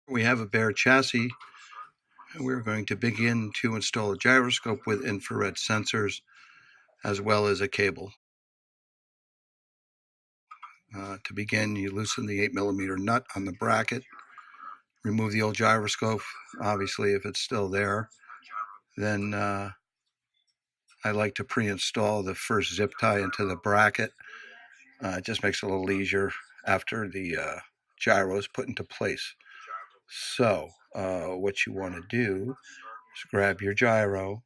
We have a bare chassis, and we're going to begin to install a gyroscope with infrared sensors as well as a cable. To begin, you loosen the 8mm nut on the bracket, remove the old gyroscope, obviously if it's still there. Then I like to pre-install the first zip tie into the bracket. It just makes it a little easier after the gyro is put into place. So what you want to do is grab your gyro,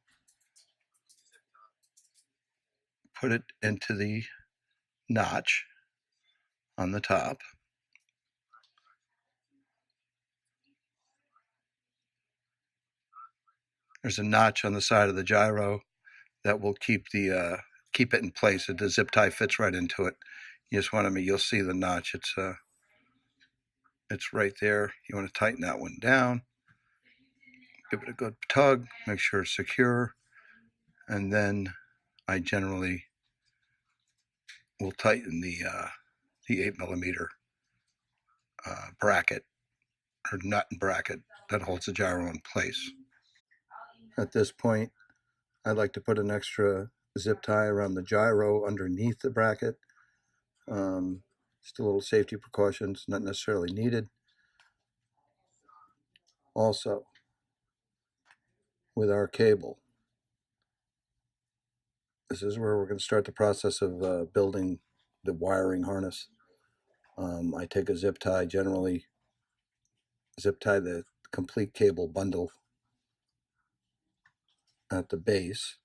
put it into the notch on the top. There's a notch on the side of the gyro that will keep it in place. The zip tie fits right into it. You just want to, you'll see the notch. It's right there. You want to tighten that one down. Give it a good tug. Make sure it's secure, and then I generally will tighten the 8mm bracket or nut and bracket that holds the gyro in place. At this point, I'd like to put an extra zip tie around the gyro underneath the bracket. Just a little safety precautions, not necessarily needed. Also, with our cable, this is where we're going to start the process of building the wiring harness. I take a zip tie, generally zip tie the complete cable bundle at the base.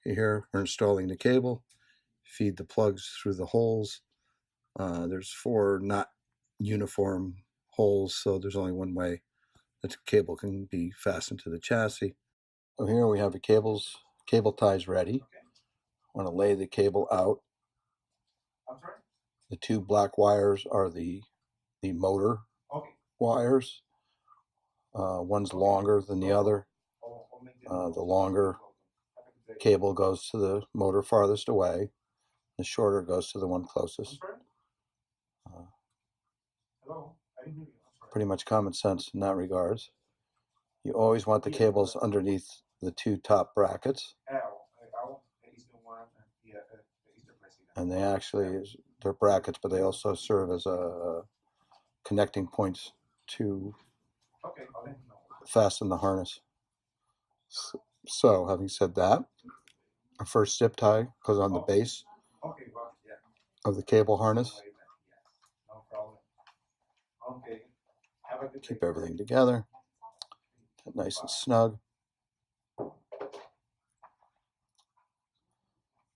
Here we're installing the cable, feed the plugs through the holes. There's 4 not uniform holes, so there's only one way that the cable can be fastened to the chassis. So here we have the cable ties ready. I want to lay the cable out. The 2 black wires are the motor wires. One's longer than the other. The longer cable goes to the motor farthest away. The shorter goes to the one closest. Pretty much common sense in that regards. You always want the cables underneath the 2 top brackets. And they're brackets, but they also serve as a connecting points to fasten the harness. So having said that, our first zip tie goes on the base of the cable harness. Keep everything together, nice and snug.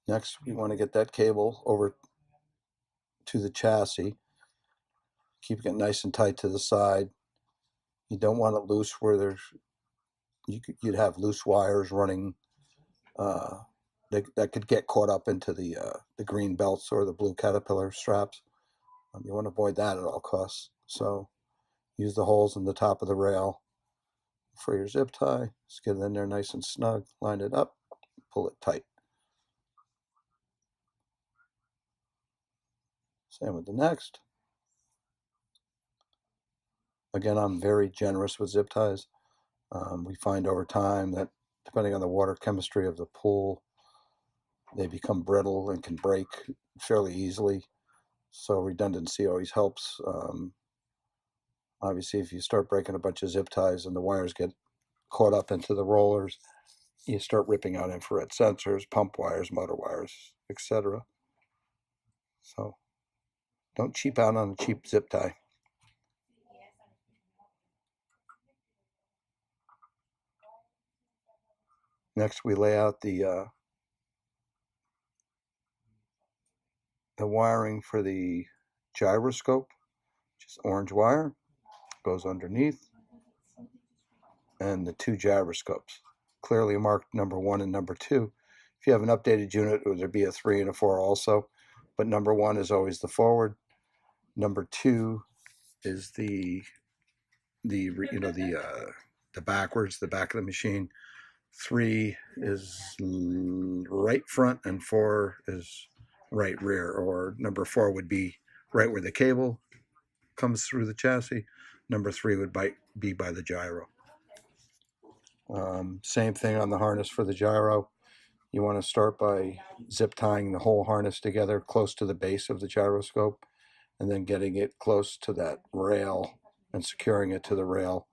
Next, we want to get that cable over to the chassis, keeping it nice and tight to the side. You don't want it loose where you'd have loose wires running that could get caught up into the green belts or the blue caterpillar straps. You want to avoid that at all costs. So use the holes in the top of the rail for your zip tie. Just get it in there nice and snug, line it up, pull it tight. Same with the next. Again, I'm very generous with zip ties. We find over time that depending on the water chemistry of the pool, they become brittle and can break fairly easily. So redundancy always helps. Obviously, if you start breaking a bunch of zip ties and the wires get caught up into the rollers, you start ripping out infrared sensors, pump wires, motor wires, etc. So don't cheap out on a cheap zip tie. Next, we lay out the wiring for the gyroscope, which is orange wire, goes underneath, and the 2 gyroscopes, clearly marked number 1 and number 2. If you have an updated unit, there'd be a 3 and a 4 also, but number 1 is always the forward. Number 2 is the backwards, the back of the machine. 3 is right front, and 4 is right rear. Or number 4 would be right where the cable comes through the chassis. Number 3 would be by the gyro. Same thing on the harness for the gyro. You want to start by zip tying the whole harness together close to the base of the gyroscope, and then getting it close to that rail and securing it to the rail,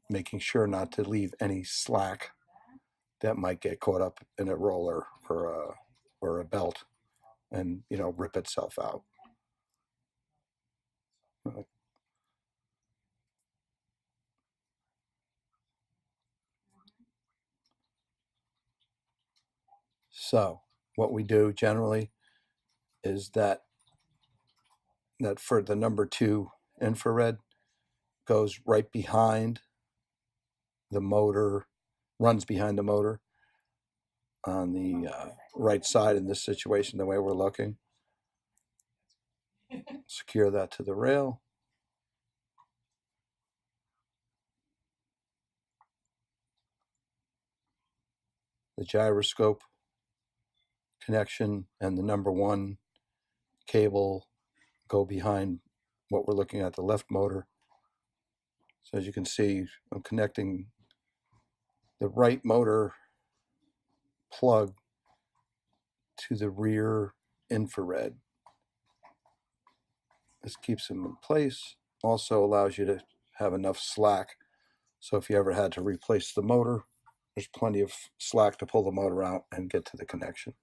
making sure not to leave any slack that might get caught up in a roller or a belt and rip itself out. So what we do generally is that for the number 2 infrared goes right behind the motor, runs behind the motor on the right side in this situation, the way we're looking. Secure that to the rail. The gyroscope connection and the number 1 cable go behind what we're looking at, the left motor. So as you can see, I'm connecting the right motor plug to the rear infrared. This keeps them in place. Also allows you to have enough slack. So if you ever had to replace the motor, there's plenty of slack to pull the motor out and get to the connection.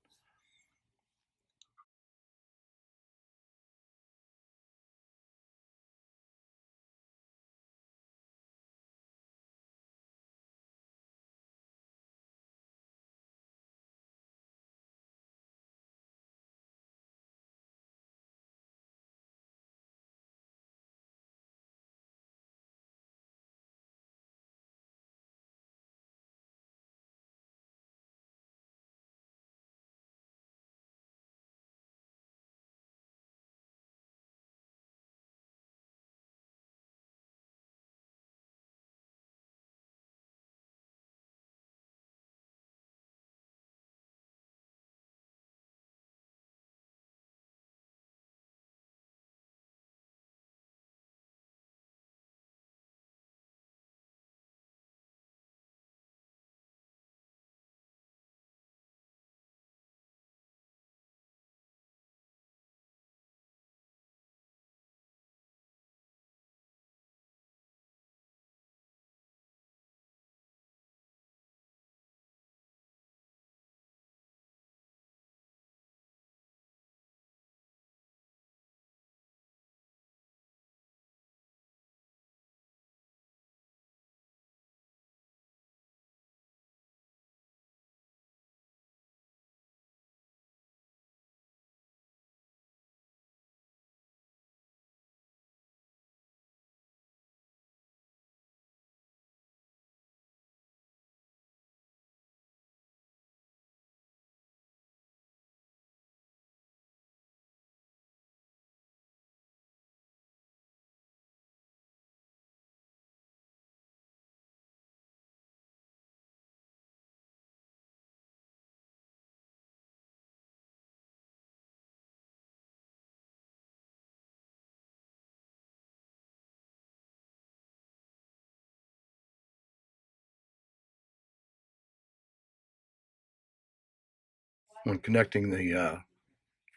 When connecting the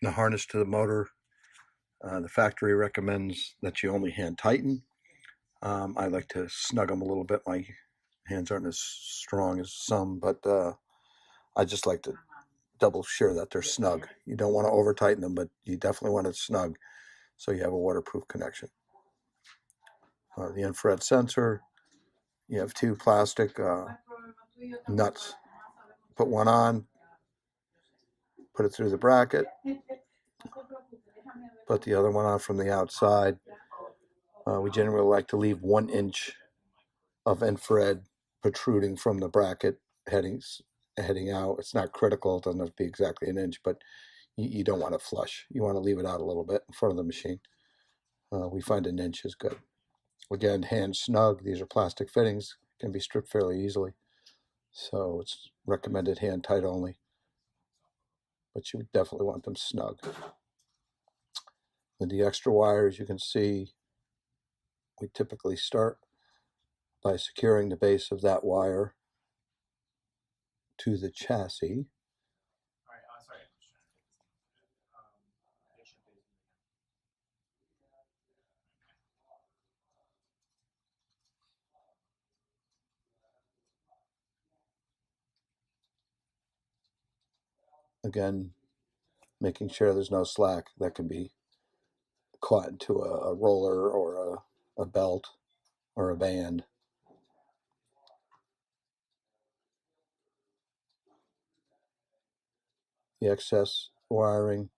harness to the motor, the factory recommends that you only hand tighten. I like to snug them a little bit. My hands aren't as strong as some, but I just like to double sure that they're snug. You don't want to over tighten them, but you definitely want it snug so you have a waterproof connection. The infrared sensor, you have 2 plastic nuts. Put one on, put it through the bracket, put the other one on from the outside. We generally like to leave 1 inch of infrared protruding from the bracket heading out. It's not critical. It doesn't have to be exactly 1 inch, but you don't want it flush. You want to leave it out a little bit in front of the machine. We find 1 inch is good. Again, hand snug. These are plastic fittings. can be stripped fairly easily. So it's recommended hand tight only, but you would definitely want them snug. With the extra wires, you can see we typically start by securing the base of that wire to the chassis. Again, making sure there's no slack that can be caught into a roller or a belt or a band. The excess wiring,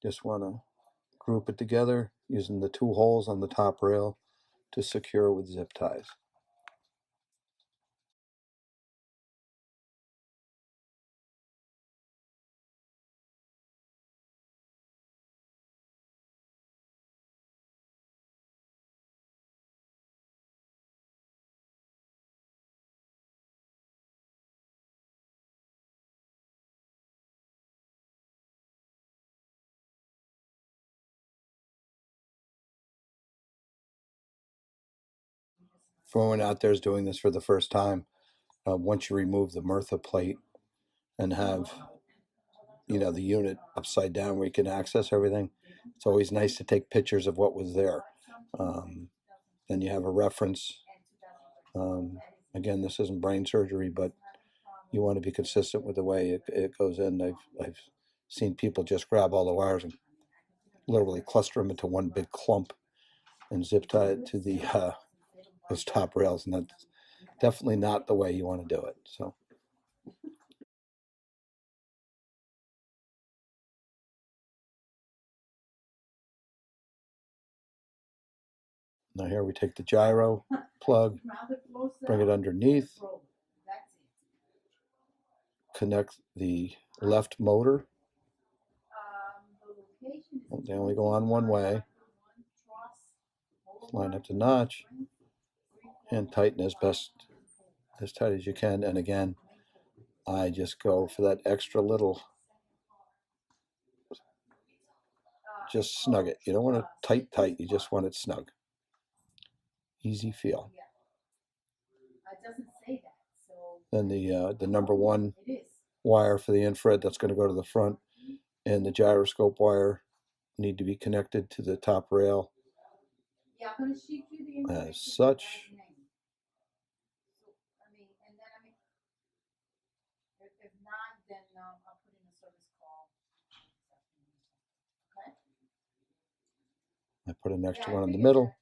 just want to group it together using the 2 holes on the top rail to secure with zip ties. For anyone out there is doing this for the first time, once you remove the Murtha plate and have the unit upside down where you can access everything, it's always nice to take pictures of what was there. Then you have a reference. Again, this isn't brain surgery, but you want to be consistent with the way it goes in. I've seen people just grab all the wires and literally cluster them into one big clump and zip tie it to the those top rails, and that's definitely not the way you want to do it. So now here we take the gyro plug, bring it underneath, connect the left motor. They only go on one way. Line up the notch and tighten as tight as you can. And again, I just go for that extra little, just snug it. You don't want it tight, you just want it snug. Easy feel. Then the number 1 wire for the infrared, that's going to go to the front, and the gyroscope wire need to be connected to the top rail as such. I put an extra one in the middle.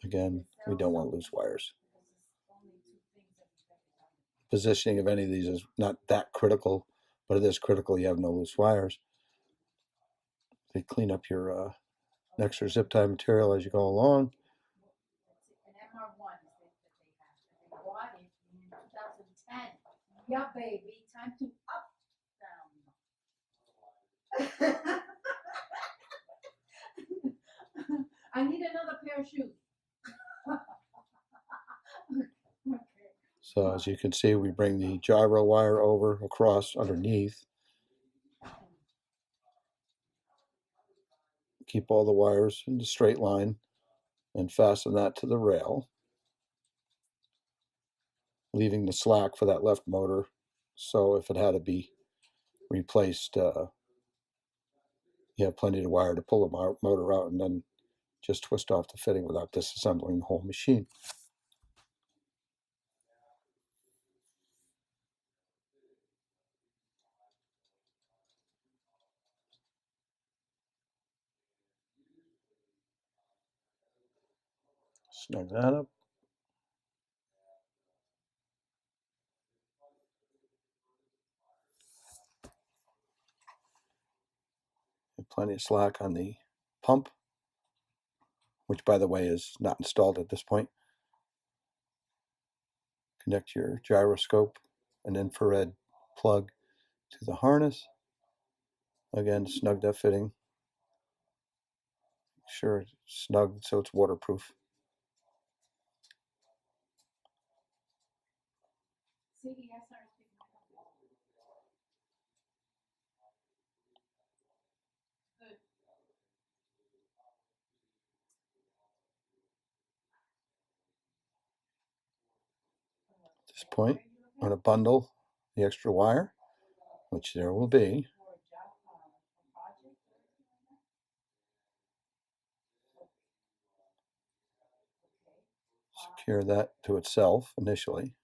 Again, we don't want loose wires. Positioning of any of these is not that critical, but it is critical you have no loose wires. They clean up your extra zip tie material as you go along. Yeah, baby, time to up down. I need another pair of shoes. So as you can see, we bring the gyro wire over across underneath. Keep all the wires in the straight line and fasten that to the rail, leaving the slack for that left motor. So if it had to be replaced, you have plenty of wire to pull the motor out and then just twist off the fitting without disassembling the whole machine. Snug that up. And plenty of slack on the pump, which by the way is not installed at this point. Connect your gyroscope and infrared plug to the harness. Again, snug that fitting. Sure, it's snug so it's waterproof. At this point, I'm going to bundle the extra wire, which there will be. Secure that to itself initially.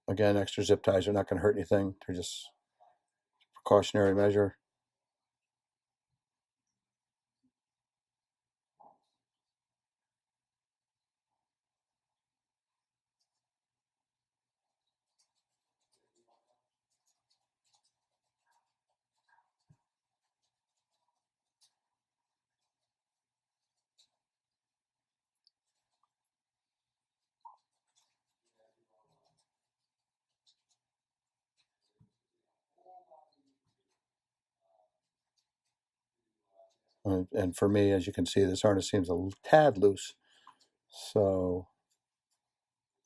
Again, extra zip ties are not going to hurt anything. They're just a precautionary measure. And for me, as you can see, this harness seems a tad loose. So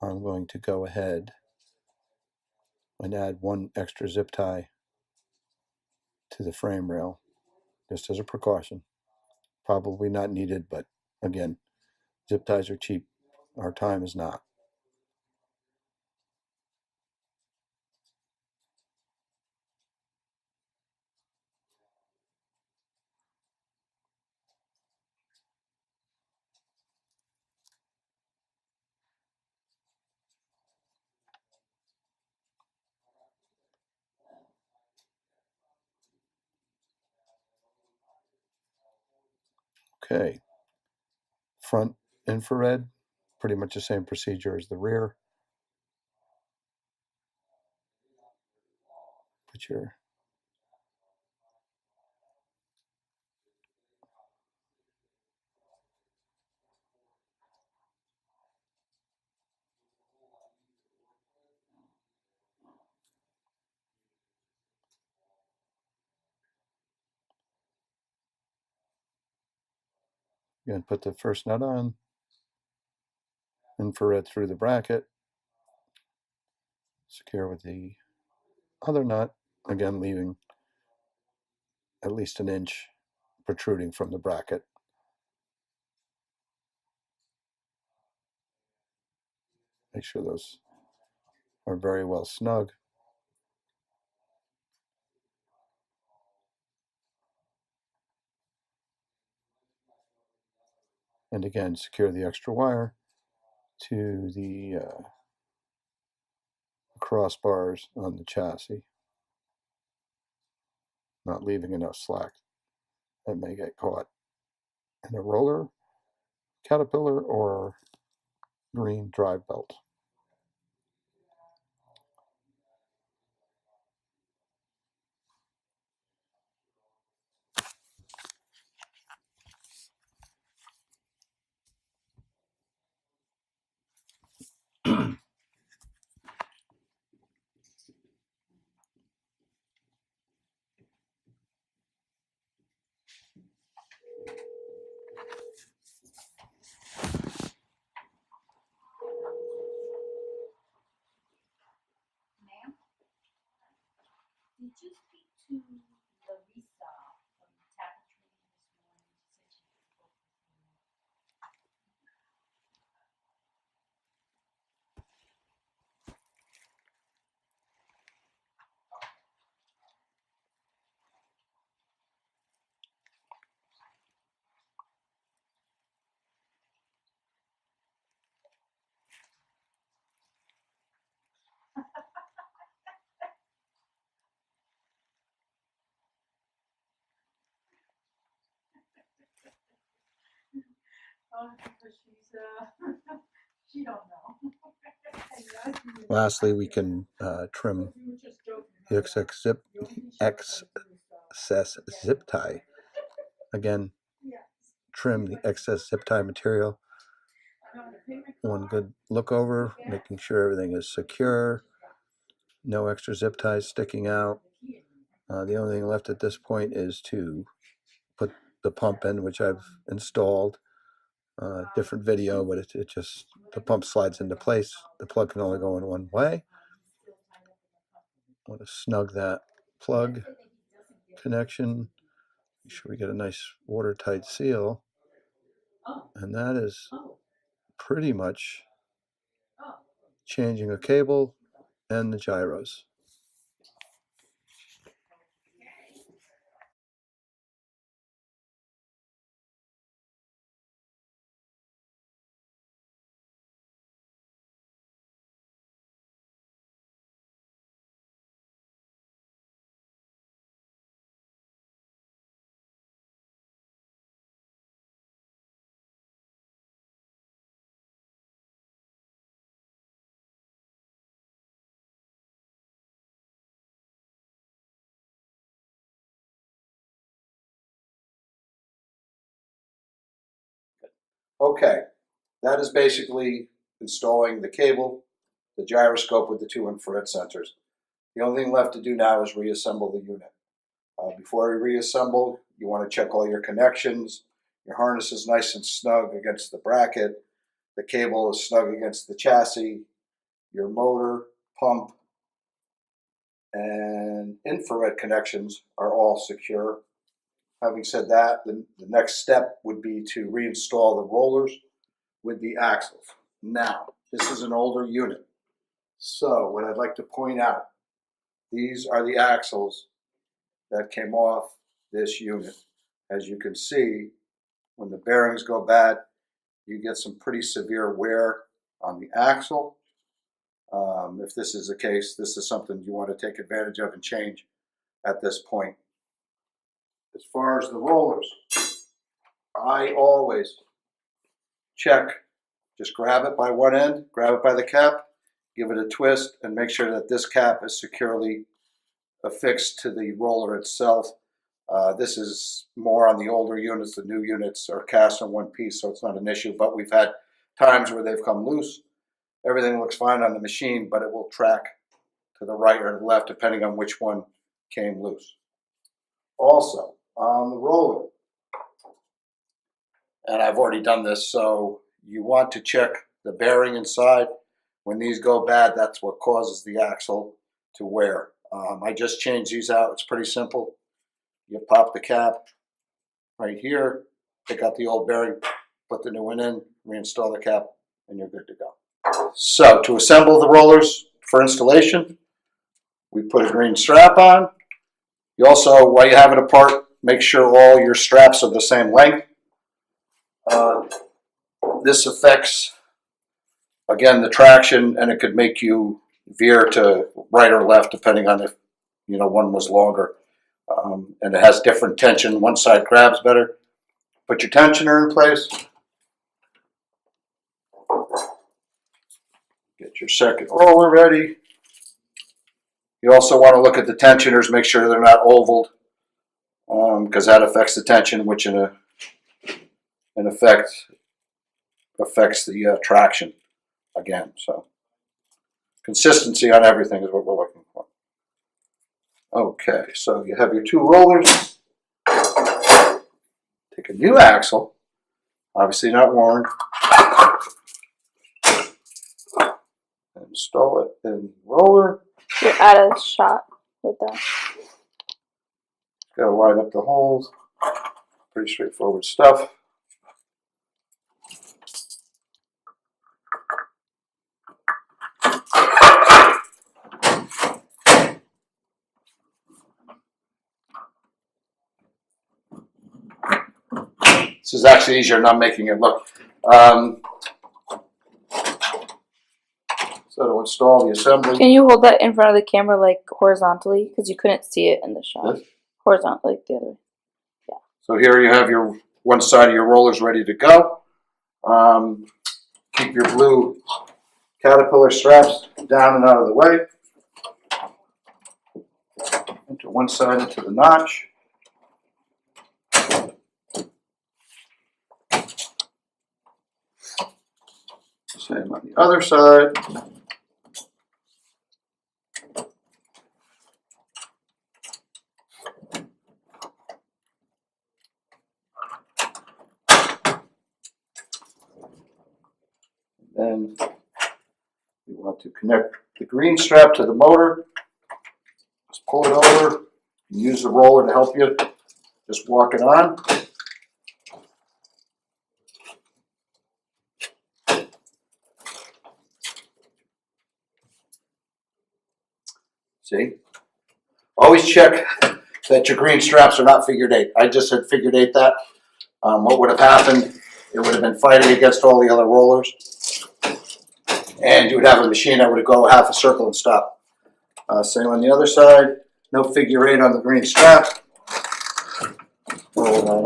I'm going to go ahead and add one extra zip tie to the frame rail, just as a precaution. Probably not needed, but again, zip ties are cheap. Our time is not. Okay. Front infrared, pretty much the same procedure as the rear. Put your Again, put the first nut on, infrared through the bracket, secure with the other nut, again leaving at least an inch protruding from the bracket. Make sure those are very well snug. And again, secure the extra wire to the crossbars on the chassis, not leaving enough slack that may get caught in a roller, caterpillar, or green drive belt. Lastly, we can trim the excess zip tie. Again, trim the excess zip tie material. One good look over, making sure everything is secure. No extra zip ties sticking out. The only thing left at this point is to put the pump in, which I've installed. Different video, but it just, the pump slides into place. The plug can only go in one way. I want to snug that plug connection. Make sure we get a nice watertight seal. And that is pretty much changing a cable and the gyros. Okay, that is basically installing the cable, the gyroscope with the 2 infrared sensors. The only thing left to do now is reassemble the unit. Before you reassemble, you want to check all your connections. Your harness is nice and snug against the bracket. The cable is snug against the chassis. Your motor, pump, and infrared connections are all secure. Having said that, the next step would be to reinstall the rollers with the axles. Now, this is an older unit. So what I'd like to point out, these are the axles that came off this unit. As you can see, when the bearings go bad, you get some pretty severe wear on the axle. If this is the case, this is something you want to take advantage of and change at this point. As far as the rollers, I always check, just grab it by one end, grab it by the cap, give it a twist, and make sure that this cap is securely affixed to the roller itself. This is more on the older units. The new units are cast in one piece, so it's not an issue, but we've had times where they've come loose. Everything looks fine on the machine, but it will track to the right or the left depending on which one came loose. Also, on the roller, and I've already done this, so you want to check the bearing inside. When these go bad, that's what causes the axle to wear. I just changed these out. It's pretty simple. You pop the cap right here, take out the old bearing, put the new one in, reinstall the cap, and you're good to go. So to assemble the rollers for installation, we put a green strap on. You also, while you have it apart, make sure all your straps are the same length. This affects, again, the traction, and it could make you veer to right or left depending on if one was longer. And it has different tension. One side grabs better. Put your tensioner in place. Get your second roller ready. You also want to look at the tensioners, make sure they're not ovaled, because that affects the tension, which in effect affects the traction again. So consistency on everything is what we're looking for. Okay, so you have your 2 rollers. Take a new axle, obviously not worn, install it in the roller. You're out of shot with that. Got to line up the holes. Pretty straightforward stuff. This is actually easier than I'm making it look. So to install the assembly. Can you hold that in front of the camera like horizontally? Because you couldn't see it in the shot. This? Horizontally, like the other way. Yeah. So here you have your one side of your rollers ready to go. Keep your blue Caterpillar straps down and out of the way. Enter one side into the notch. Same on the other side. Then you want to connect the green strap to the motor. Just pull it over and use the roller to help you. Just walk it on. See? Always check that your green straps are not figured eight. I just had figured eight that. What would have happened, it would have been fighting against all the other rollers. And you would have a machine that would go half a circle and stop. Same on the other side. No figure eight on the green strap. Roll that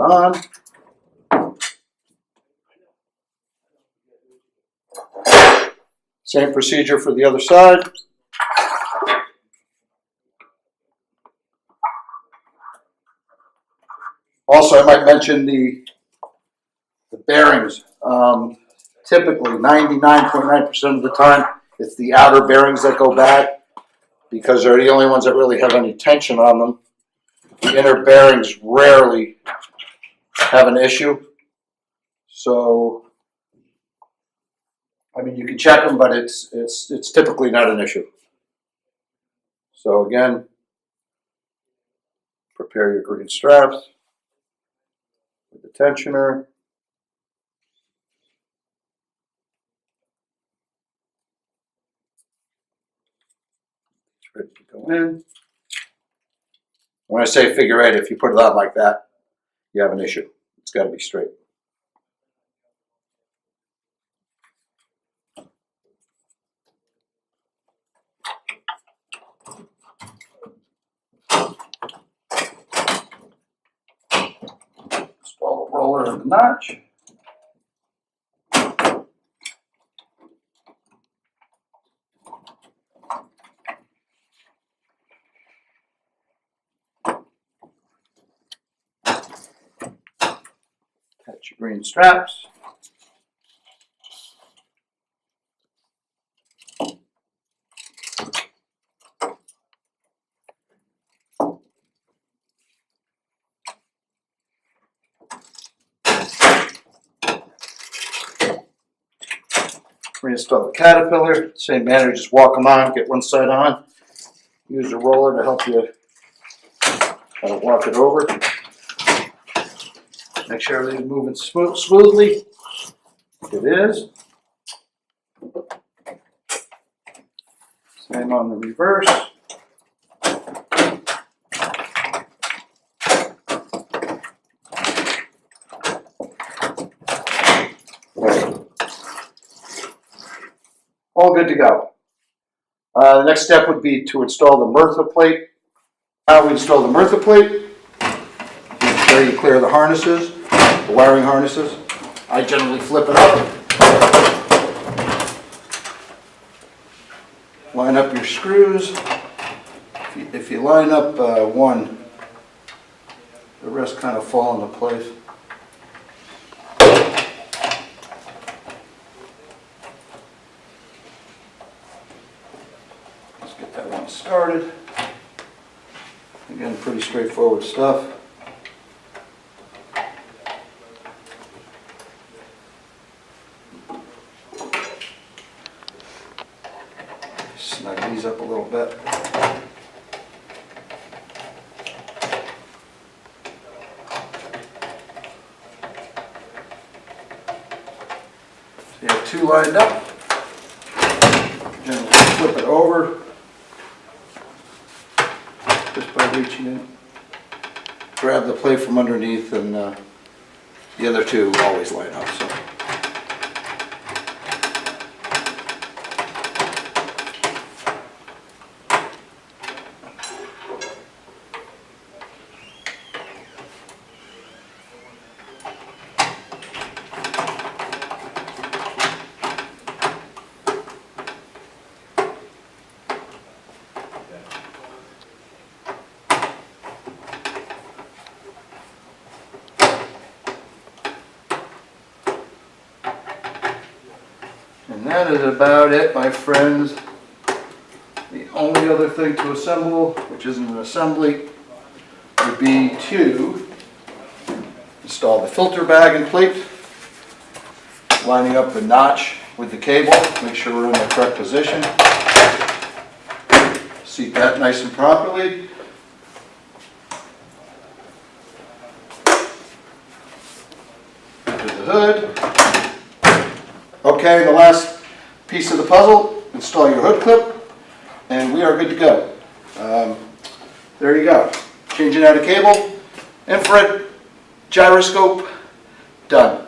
on. Same procedure for the other side. Also, I might mention the bearings. Typically, 99.9% of the time, it's the outer bearings that go bad because they're the only ones that really have any tension on them. The inner bearings rarely have an issue. So, I mean, you can check them, but it's typically not an issue. So again, prepare your green straps with the tensioner. It's ready to go in. When I say figure eight, if you put it on like that, you have an issue. It's got to be straight. Install the roller in the notch. Attach your green straps. Reinstall the Caterpillar. Same manner, just walk them on, get one side on. Use the roller to help you kind of walk it over. Make sure everything's moving smoothly. It is. Same on the reverse. All good to go. The next step would be to install the Murtha plate. How we install the Murtha plate? Make sure you clear the harnesses, the wiring harnesses. I generally flip it up. Line up your screws. If you line up one, the rest kind of fall into place. Let's get that one started. Again, pretty straightforward stuff. Snug these up a little bit. So you have two lined up. Generally flip it over just by reaching in. Grab the plate from underneath, and the other two always line up. So. And that is about it, my friends. The only other thing to assemble, which isn't an assembly, would be to install the filter bag and plate, lining up the notch with the cable, make sure we're in the correct position, seat that nice and properly. To the hood. Okay, the last piece of the puzzle, install your hood clip, and we are good to go. There you go. Changing out a cable, infrared, gyroscope, done.